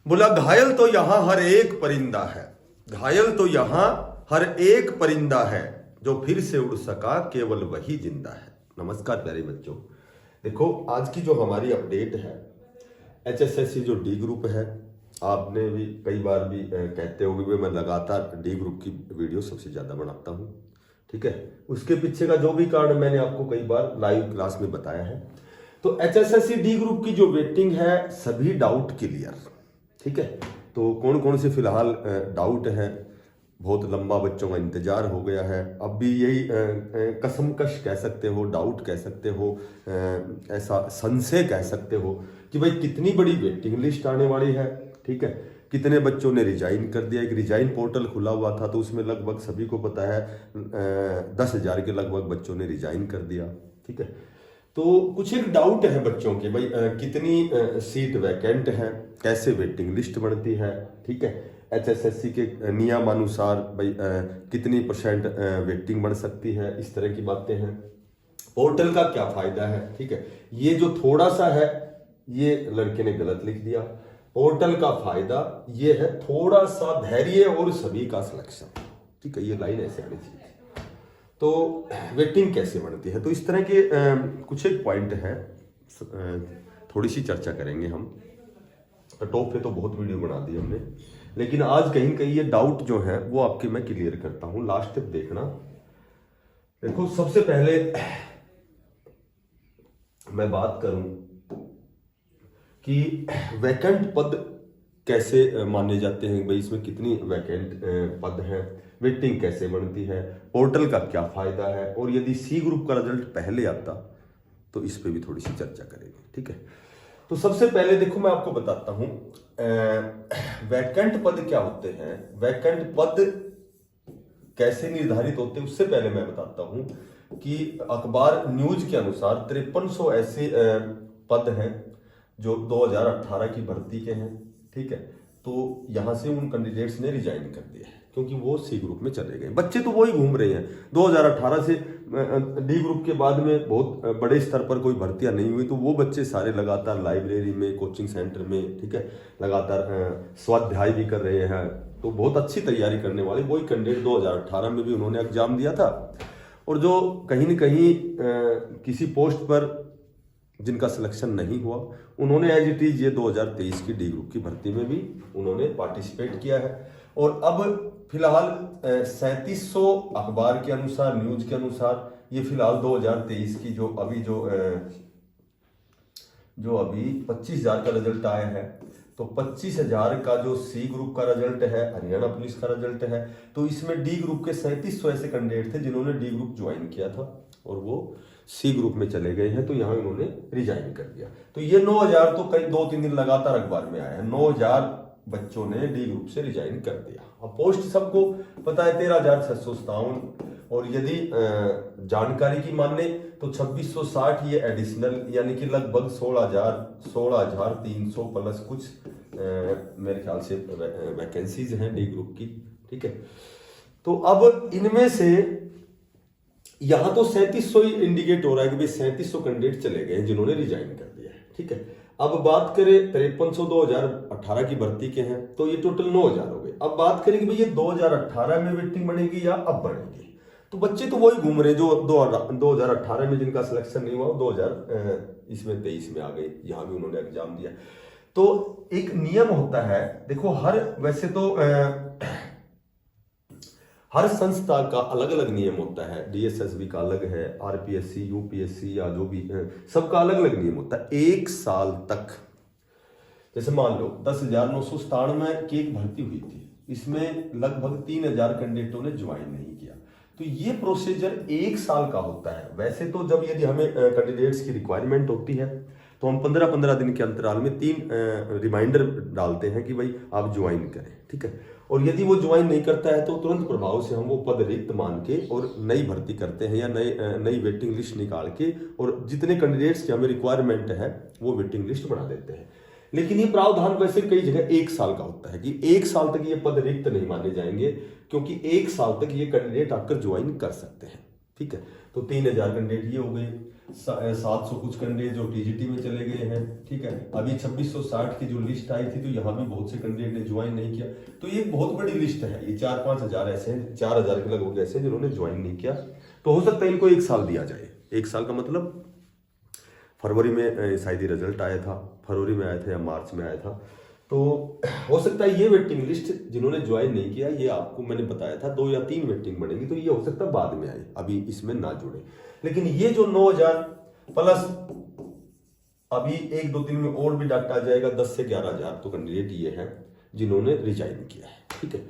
बोला घायल तो यहां हर एक परिंदा है, घायल तो यहां हर एक परिंदा है, जो फिर से उड़ सका केवल वही जिंदा है। नमस्कार प्यारे बच्चों, देखो आज की जो हमारी अपडेट है एचएसएससी जो डी ग्रुप है, आपने भी कई बार भी कहते हो कि मैं लगातार डी ग्रुप की वीडियो सबसे ज्यादा बनाता हूं, ठीक है। उसके पीछे का जो भी कारण मैंने आपको कई बार लाइव क्लास में बताया है। तो एचएसएससी डी ग्रुप की जो वेटिंग है सभी डाउट क्लियर, ठीक है। तो कौन कौन से फिलहाल डाउट है, बहुत लंबा बच्चों का इंतजार हो गया है। अब भी यही कसमकश कह सकते हो, डाउट कह सकते हो, ऐसा संशय कह सकते हो कि भाई कितनी बड़ी वेटिंग लिस्ट आने वाली है, ठीक है। कितने बच्चों ने रिजाइन कर दिया। एक रिजाइन पोर्टल खुला हुआ था तो उसमें लगभग सभी को पता है 10,000 के लगभग बच्चों ने रिजाइन कर दिया, ठीक है। तो कुछ एक डाउट है बच्चों के, भाई कितनी सीट वैकेंट है, कैसे वेटिंग लिस्ट बनती है, ठीक है। एचएसएससी के नियमानुसार भाई कितनी % वेटिंग बढ़ सकती है, इस तरह की बातें हैं। पोर्टल का क्या फायदा है, ठीक है। ये जो थोड़ा सा है ये लड़के ने गलत लिख दिया। पोर्टल का फायदा ये है थोड़ा सा धैर्य और सभी का सिलेक्शन, ठीक है। ये लाइन ऐसे आनी चाहिए। तो वेटिंग कैसे बढ़ती है, तो इस तरह के कुछ एक पॉइंट है, थोड़ी सी चर्चा करेंगे हम। टॉप पे तो बहुत वीडियो बना दी हमने, लेकिन आज कहीं कहीं ये डाउट जो है वो आपके मैं क्लियर करता हूं, लास्ट तक देखना। देखो सबसे पहले मैं बात करूं कि वैकेंट पद कैसे माने जाते हैं, भाई इसमें कितनी वैकेंट पद हैं, वेटिंग कैसे बनती है, पोर्टल का क्या फायदा है, और यदि सी ग्रुप का रिजल्ट पहले आता तो इस पे भी थोड़ी सी चर्चा करेंगे, ठीक है। तो सबसे पहले देखो मैं आपको बताता हूं वैकेंट पद क्या होते हैं, वैकेंट पद कैसे निर्धारित होते हैं। उससे पहले मैं बताता हूं कि अखबार न्यूज के अनुसार 5300 ऐसे पद हैं जो 2018 की भर्ती के हैं, ठीक है। तो यहां से उन कैंडिडेट्स ने रिजाइन कर दिया है क्योंकि वो सी ग्रुप में चले गए। बच्चे तो वही घूम रहे हैं। 2018 से डी ग्रुप के बाद में बहुत बड़े स्तर पर कोई भर्तियां नहीं हुई, तो वो बच्चे सारे लगातार लाइब्रेरी में, कोचिंग सेंटर में, ठीक है, लगातार स्वाध्याय भी कर रहे हैं। तो बहुत अच्छी तैयारी करने वाले वही कैंडिडेट 2018 में भी उन्होंने एग्जाम दिया था, और जो कहीं न कहीं किसी पोस्ट पर जिनका सिलेक्शन नहीं हुआ उन्होंने एज इट इज ये 2023 की डी ग्रुप की भर्ती में भी उन्होंने पार्टिसिपेट किया है। और अब फिलहाल 3700 अखबार के अनुसार, न्यूज के अनुसार, ये फिलहाल 2023 की जो अभी 25,000 का रिजल्ट आया है, तो 25,000 का जो सी ग्रुप का रिजल्ट है, हरियाणा पुलिस का रिजल्ट है, तो इसमें डी ग्रुप के 3700 ऐसे कैंडिडेट थे जिन्होंने डी ग्रुप ज्वाइन किया था और वो सी ग्रुप में चले गए हैं, तो यहां उन्होंने रिजाइन कर दिया। तो ये 9,000 तो कई 2-3 दिन लगातार अखबार में आया है, 9,000 बच्चों ने डी ग्रुप से रिजाइन कर दिया। अब पोस्ट सबको पता है 13,657, और यदि जानकारी की माने तो 2660 ये एडिशनल, यानी कि लगभग 16,300 प्लस कुछ मेरे ख्याल से वैकेंसीज हैं डी ग्रुप की, ठीक है। तो अब इनमें से यहां तो 3700 ही इंडिकेट हो रहा है कि भाई 3700 कैंडिडेट चले गए जिन्होंने रिजाइन कर दिया है, ठीक है। अब बात करें 5300 2018 की भर्ती के हैं, तो ये टोटल 9,000 हो गए। अब बात करें कि भाई ये 2018 में वेटिंग बढ़ेगी या अब बढ़ेगी, तो बच्चे तो वही घूम रहे जो 2018 में जिनका सिलेक्शन नहीं हुआ 2023 में आ गए, यहां भी उन्होंने एग्जाम दिया। तो एक नियम होता है, देखो वैसे तो हर संस्था का अलग अलग नियम होता है, डीएसएसबी का अलग है, आरपीएससी, यूपीएससी या जो भी सबका अलग अलग नियम होता है। 1 साल तक, जैसे मान लो 10,997 की एक भर्ती हुई थी, इसमें लगभग 3,000 कैंडिडेटों ने ज्वाइन नहीं किया, तो ये प्रोसीजर 1 साल का होता है। वैसे तो जब यदि हमें कैंडिडेट्स की रिक्वायरमेंट होती है तो हम 15-15 दिन के अंतराल में 3 रिमाइंडर डालते हैं कि भाई आप ज्वाइन करें, ठीक है। और यदि वो ज्वाइन नहीं करता है तो तुरंत प्रभाव से हम वो पद रिक्त मान के और नई भर्ती करते हैं या नई वेटिंग लिस्ट निकाल के, और जितने कैंडिडेट्स की हमें रिक्वायरमेंट है वो वेटिंग लिस्ट बना देते हैं। लेकिन ये प्रावधान वैसे कई जगह 1 साल का होता है कि 1 साल तक ये पद रिक्त नहीं माने जाएंगे, क्योंकि 1 साल तक ये कैंडिडेट आकर ज्वाइन कर सकते हैं, ठीक है। तो 3,000 कैंडिडेट ये हो गए। 700 कुछ कैंडिडेट जो टीजीटी में चले गए हैं, ठीक है। अभी 2660 की जो लिस्ट आई थी, तो यहाँ भी बहुत से कैंडिडेट ने ज्वाइन नहीं किया। तो ये बहुत बड़ी लिस्ट है, ये 4-5 हजार ऐसे हैं, 4000 के लगभग ऐसे हैं जिन्होंने ज्वाइन नहीं किया। तो हो सकता है इनको 1 साल दिया जाए। 1 साल का मतलब फरवरी में शायद ही रिजल्ट आया था, फरवरी में आया था या मार्च में आया था। तो हो सकता है ये वेटिंग लिस्ट जिन्होंने ज्वाइन नहीं किया, ये आपको मैंने बताया था 2 या 3 वेटिंग बनेगी, तो ये हो सकता है बाद में आए, अभी इसमें ना जुड़े। लेकिन ये जो 9000 प्लस अभी 1-2 दिन में और भी डाटा आ जाएगा, 10 से 11,000 तो कैंडिडेट ये हैं जिन्होंने रिजाइन किया है, ठीक है।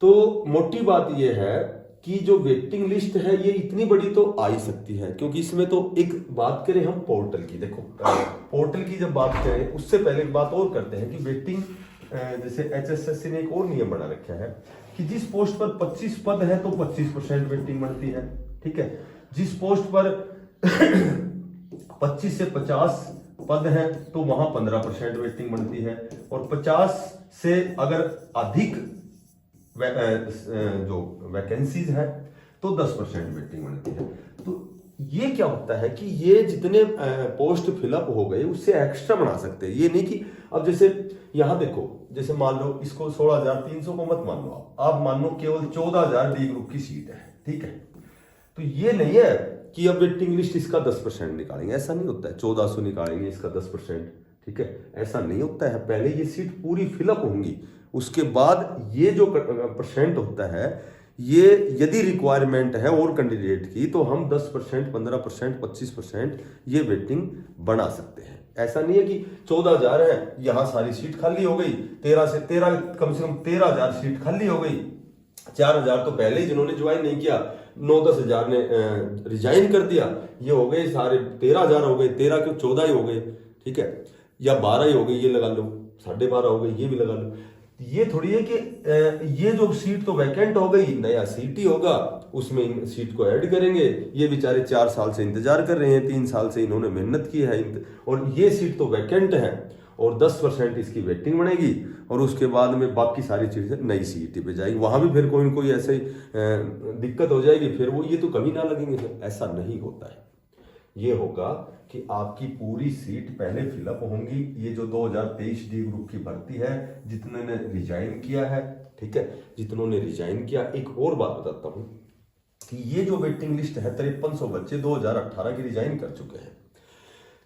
तो मोटी बात ये है कि जो वेटिंग लिस्ट है ये इतनी बड़ी तो आ ही सकती है, क्योंकि इसमें तो एक बात करें हम पोर्टल की, देखो पोर्टल की जब बात करें उससे पहले एक बात और करते हैं कि वेटिंग, जैसे एचएसएससी ने एक और नियम बना रखा है कि जिस पोस्ट पर 25 पद है तो 25% वेटिंग बनती है, ठीक है। जिस पोस्ट पर 25 से 50 पद है तो वहां 15% वेटिंग बनती है, और 50 से अगर अधिक जो वैकेंसीज है तो 10% वेटिंग बनती है। तो ये क्या होता है कि ये जितने पोस्ट फिलअप हो गए उससे एक्स्ट्रा बना सकते हैं। ये नहीं कि अब जैसे यहां देखो, जैसे मान लो इसको 16,300 को मत मान लो, आप मान लो केवल 14,000 डी ग्रुप की सीट है, ठीक है। तो ये नहीं है कि अब वेटिंग लिस्ट इसका 10% निकालेंगे, ऐसा नहीं होता है। 1400 निकालेंगे इसका 10%, ठीक है, ऐसा नहीं होता है। पहले ये सीट पूरी फिलअप होंगी, उसके बाद ये जो परसेंट होता है, ये यदि रिक्वायरमेंट है और कैंडिडेट की, तो हम 10%, 15%, 25% ये वेटिंग बना सकते हैं। ऐसा नहीं है कि 14,000 है, यहां सारी सीट खाली हो गई, 13 से 13 कम से कम 13,000 सीट खाली हो गई, 4,000 तो पहले ही जिन्होंने ज्वाइन नहीं किया, 9-10 हजार ने रिजाइन कर दिया, ये हो गए सारे 13,000 हो गए, 13 के 14 ही हो गए, ठीक है, या 12 ही हो गई, ये लगा लो, 12.5 हो गई, ये भी लगा लो। ये थोड़ी है कि ये जो सीट तो वैकेंट हो गई, नया सीट ही होगा, उसमें सीट को ऐड करेंगे। ये बेचारे 4 साल से इंतजार कर रहे हैं, 3 साल से इन्होंने मेहनत की है, और ये सीट तो वैकेंट है, और 10% इसकी वेटिंग बनेगी, और उसके बाद में बाकी सारी चीजें नई सीट पे जाएगी। वहां भी फिर कोई ना कोई ऐसे दिक्कत हो जाएगी, फिर वो ये तो कभी ना लगेंगे, ऐसा नहीं होता है। ये होगा कि आपकी पूरी सीट पहले फिलअप होंगी। ये जो 2023 डी ग्रुप की भर्ती है, जितने ने रिजाइन किया है, ठीक है, जितनों ने रिजाइन किया। एक और बात बताता हूं कि ये जो वेटिंग लिस्ट है, 5300 बच्चे 2018 की रिजाइन कर चुके हैं।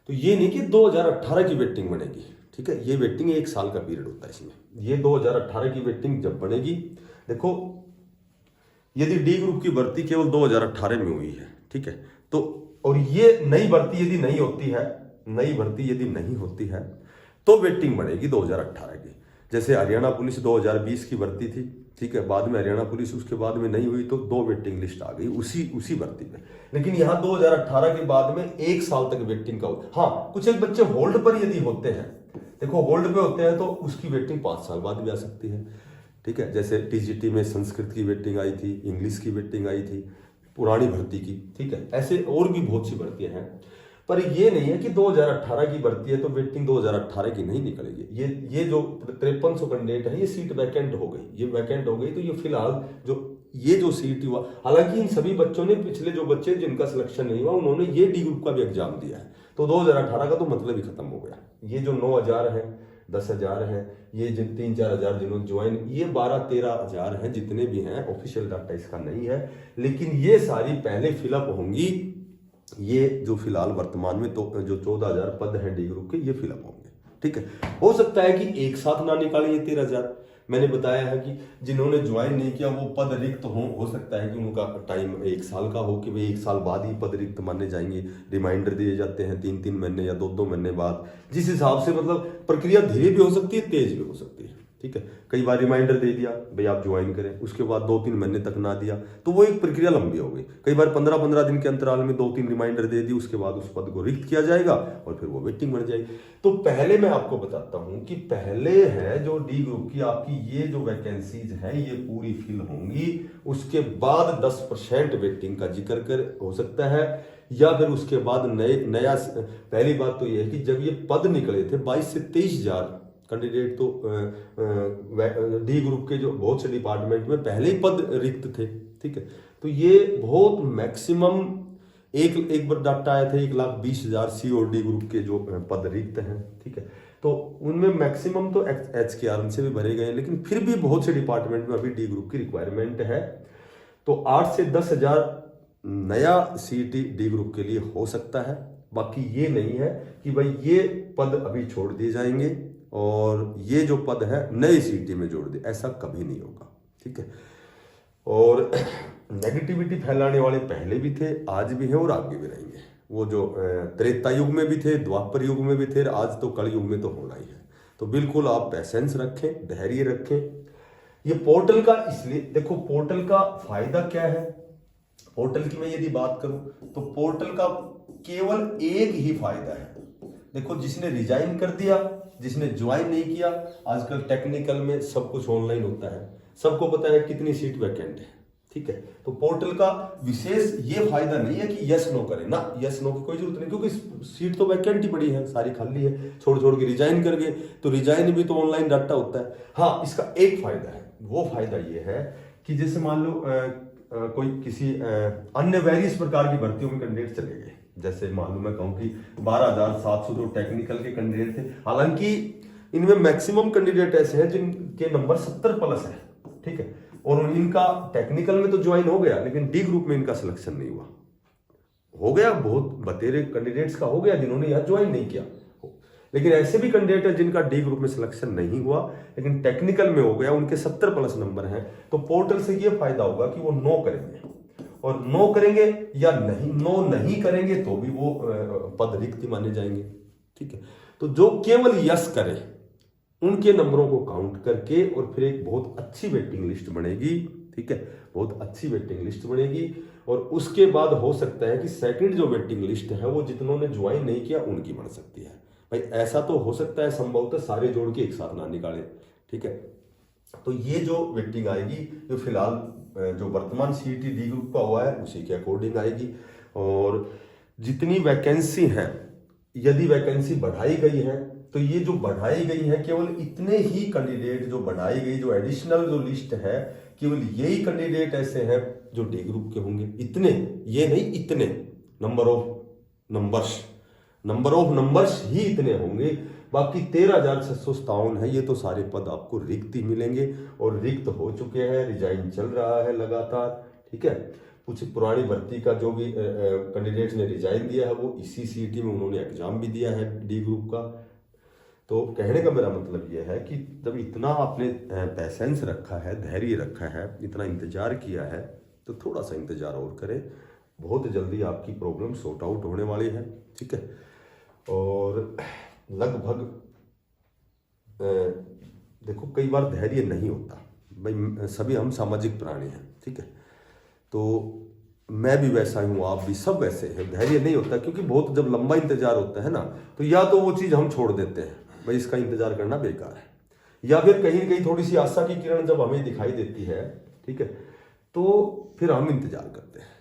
तो ये नहीं कि 2018 की वेटिंग बनेगी, ठीक है, ये वेटिंग 1 साल का पीरियड होता है इसमें। ये 2018 की वेटिंग जब बनेगी, देखो यदि डी ग्रुप की भर्ती केवल 2018 में हुई है, ठीक है, तो और ये नई भर्ती यदि नहीं होती है, नई भर्ती यदि नहीं होती है तो वेटिंग बढ़ेगी 2018 की। जैसे हरियाणा पुलिस 2020 की भर्ती थी, ठीक है, बाद में हरियाणा पुलिस उसके बाद में नहीं हुई, तो 2 वेटिंग लिस्ट आ गई उसी भर्ती में। लेकिन यहाँ 2018 के बाद में 1 साल तक वेटिंग का होता। हाँ, कुछ एक बच्चे होल्ड पर यदि होते हैं, देखो होल्ड पे होते हैं तो उसकी वेटिंग 5 साल बाद भी आ सकती है, ठीक है। जैसे टीजीटी में संस्कृत की वेटिंग आई थी, इंग्लिश की वेटिंग आई थी, पुरानी भर्ती की, ठीक है, ऐसे और भी बहुत सी भर्तियां हैं। पर ये नहीं है कि 2018 की भर्ती है तो वेटिंग 2018 की नहीं निकलेगी। ये जो 5300 कैंडिडेट है, ये सीट वैकेंट हो गई, ये वैकेंट हो गई, तो ये फिलहाल जो सीट हुआ, हालांकि इन सभी बच्चों ने, पिछले जो बच्चे जिनका सिलेक्शन नहीं हुआ, उन्होंने ये डी ग्रुप का भी एग्जाम दिया है, तो 2018 का तो मतलब ही खत्म हो गया। ये जो 9,000 है, 10,000 है, ये 3-4 हजार जिन्होंने ज्वाइन, ये 12-13 हजार हैं, जितने भी हैं, ऑफिशियल डाटा इसका नहीं है, लेकिन ये सारी पहले फिलअप होंगी। ये जो फिलहाल वर्तमान में तो जो 14,000 पद हैं डी ग्रुप के, ये फिलअप होंगे, ठीक है। हो सकता है कि एक साथ ना निकालें ये 13,000। मैंने बताया है कि जिन्होंने ज्वाइन नहीं किया वो पद रिक्त हो सकता है कि उनका टाइम 1 साल का हो, कि भाई 1 साल बाद ही पद रिक्त माने जाएंगे। रिमाइंडर दिए जाते हैं 3-3 महीने या 2-2 महीने बाद, जिस हिसाब से मतलब प्रक्रिया धीरे भी हो सकती है, तेज भी हो सकती है, ठीक है। कई बार रिमाइंडर दे दिया भाई आप ज्वाइन करें, उसके बाद 2-3 महीने तक ना दिया, तो वो एक प्रक्रिया लंबी हो गई। कई बार 15-15 दिन के अंतराल में 2-3 रिमाइंडर दे दी, उसके बाद उस पद को रिक्त किया जाएगा और फिर वो वेटिंग बन जाएगी। तो पहले मैं आपको बताता हूं कि पहले है जो डी ग्रुप की आपकी ये जो वैकेंसीज है, ये पूरी फिल होंगी, उसके बाद 10% वेटिंग का जिक्र कर हो सकता है, या फिर उसके बाद नया। पहली बात तो ये है कि जब ये पद निकले थे 22 से 23 हजार कैंडिडेट, तो डी ग्रुप के जो बहुत से डिपार्टमेंट में पहले ही पद रिक्त थे, ठीक है। तो ये बहुत मैक्सिमम एक बार डाटा आया था 1,20,000 सी और डी ग्रुप के जो पद रिक्त हैं, ठीक है। तो उनमें मैक्सिमम तो HKR से भी भरे गए हैं, लेकिन फिर भी बहुत से डिपार्टमेंट में अभी डी ग्रुप की रिक्वायरमेंट है। तो 8 से 10,000 नया CET डी ग्रुप के लिए हो सकता है। बाकी ये नहीं है कि भाई ये पद अभी छोड़ दिए जाएंगे और ये जो पद है नए CET में जोड़ दिए, ऐसा कभी नहीं होगा, ठीक है। और नेगेटिविटी फैलाने वाले पहले भी थे, आज भी हैं और आगे भी रहेंगे। वो जो त्रेता युग में भी थे, द्वापर युग में भी थे, आज तो कल युग में तो होना ही है। तो बिल्कुल आप पेशेंस रखें, धैर्य रखें। ये पोर्टल का इसलिए देखो, पोर्टल का फायदा क्या है। पोर्टल की मैं यदि बात करूं तो पोर्टल का केवल एक ही फायदा है। देखो, जिसने रिजाइन कर दिया, जिसने ज्वाइन नहीं किया, आजकल टेक्निकल में सब कुछ ऑनलाइन होता है, सबको पता है कितनी सीट वैकेंट है, ठीक है। तो पोर्टल का विशेष ये फायदा नहीं है कि यस नो करें ना, यस नो की कोई जरूरत नहीं, क्योंकि सीट तो वैकेंट ही पड़ी है, सारी खाली है। छोड़ छोड़ के रिजाइन कर गए तो रिजाइन भी तो ऑनलाइन डाटा होता है। हाँ, इसका एक फायदा है, वो फायदा ये है कि जैसे मान लो कोई किसी अन्य वेरियस प्रकार की भर्तियों में कैंडिडेट चले गए, जैसे मान लो मैं कहूँ कि 12,700 जो टेक्निकल के कैंडिडेट थे, हालांकि इनमें मैक्सिमम कैंडिडेट ऐसे हैं जिनके नंबर 70+ है, ठीक है, और इनका टेक्निकल में तो ज्वाइन हो गया, लेकिन डी ग्रुप में इनका सिलेक्शन नहीं हुआ। हो गया, बहुत बतेरे कैंडिडेट्स का हो गया जिन्होंने यहाँ ज्वाइन नहीं किया, लेकिन ऐसे भी कैंडिडेट है जिनका डी ग्रुप में सिलेक्शन नहीं हुआ लेकिन टेक्निकल में हो गया, उनके 70+ नंबर हैं। तो पोर्टल से ये फायदा होगा कि वो नो करेंगे, और नो करेंगे या नहीं, नो नहीं करेंगे तो भी वो पद रिक्त माने जाएंगे, ठीक है। तो जो केवल यस करे उनके नंबरों को काउंट करके और फिर एक बहुत अच्छी वेटिंग लिस्ट बनेगी, ठीक है, बहुत अच्छी वेटिंग लिस्ट बनेगी। और उसके बाद हो सकता है कि सेकंड जो वेटिंग लिस्ट है वो जितनों ने ज्वाइन नहीं किया उनकी बन सकती है। भाई ऐसा तो हो सकता है, संभवतः सारे जोड़ के एक साथ ना निकाले, ठीक है। तो ये जो वेटिंग आएगी, जो फिलहाल जो वर्तमान CET डी ग्रुप का हुआ है उसी के अकॉर्डिंग आएगी। और जितनी वैकेंसी है, यदि वैकेंसी बढ़ाई गई है तो ये जो बढ़ाई गई है केवल इतने ही कैंडिडेट जो बढ़ाई गई, जो एडिशनल जो लिस्ट है, केवल यही कैंडिडेट ऐसे हैं जो डी ग्रुप के होंगे। इतने, ये नहीं, इतने नंबर ऑफ नंबर्स ही इतने होंगे। बाकी 13,657 है, ये तो सारे पद आपको रिक्त ही मिलेंगे और रिक्त हो चुके हैं, रिजाइन चल रहा है लगातार, ठीक है। कुछ पुरानी भर्ती का जो भी कैंडिडेट्स ने रिजाइन दिया है वो इसी CET में उन्होंने एग्जाम भी दिया है डी ग्रुप का। तो कहने का मेरा मतलब ये है कि जब इतना आपने पेशेंस रखा है, धैर्य रखा है, इतना इंतजार किया है, तो थोड़ा सा इंतजार और करें, बहुत जल्दी आपकी प्रॉब्लम सॉर्ट आउट होने वाली है, ठीक है। और लगभग देखो, कई बार धैर्य नहीं होता भाई, सभी हम सामाजिक प्राणी हैं, ठीक है। तो मैं भी वैसा ही हूँ, आप भी, सब वैसे हैं, धैर्य नहीं होता, क्योंकि बहुत जब लंबा इंतजार होता है ना, तो या तो वो चीज़ हम छोड़ देते हैं, भाई इसका इंतजार करना बेकार है, या फिर कहीं न कहीं थोड़ी सी आशा की किरण जब हमें दिखाई देती है, ठीक है, तो फिर हम इंतजार करते हैं।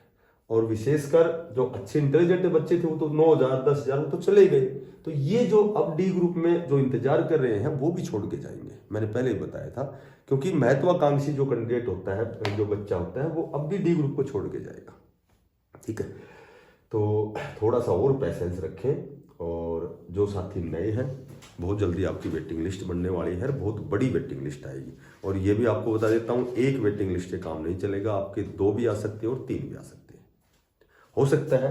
और विशेषकर जो अच्छे इंटेलिजेंट बच्चे थे वो तो 9,000 10,000 वो तो चले गए। तो ये जो अब डी ग्रुप में जो इंतजार कर रहे हैं वो भी छोड़ के जाएंगे, मैंने पहले ही बताया था, क्योंकि महत्वाकांक्षी जो कैंडिडेट होता है, जो बच्चा होता है, वो अब भी डी ग्रुप को छोड़ के जाएगा, ठीक है। तो थोड़ा सा और पेशेंस रखें, और जो साथी नए हैं बहुत जल्दी आपकी वेटिंग लिस्ट बनने वाली है, बहुत बड़ी वेटिंग लिस्ट आएगी। और ये भी आपको बता देता हूँ, एक वेटिंग लिस्ट से काम नहीं चलेगा, आपके 2 भी आ सकते हैं और 3 भी आ सकते हैं, हो सकता है,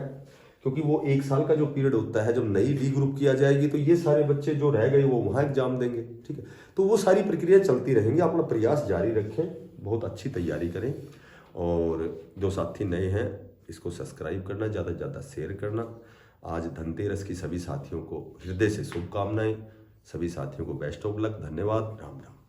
क्योंकि वो 1 साल का जो पीरियड होता है, जब नई डी ग्रुप किया जाएगी तो ये सारे बच्चे जो रह गए वो वहाँ एग्जाम देंगे, ठीक है। तो वो सारी प्रक्रिया चलती रहेंगी, अपना प्रयास जारी रखें, बहुत अच्छी तैयारी करें। और जो साथी नए हैं इसको सब्सक्राइब करना, ज़्यादा से ज़्यादा शेयर करना। आज धनतेरस की सभी साथियों को हृदय से शुभकामनाएं, सभी साथियों को बेस्ट ऑफ लक, धन्यवाद, राम राम।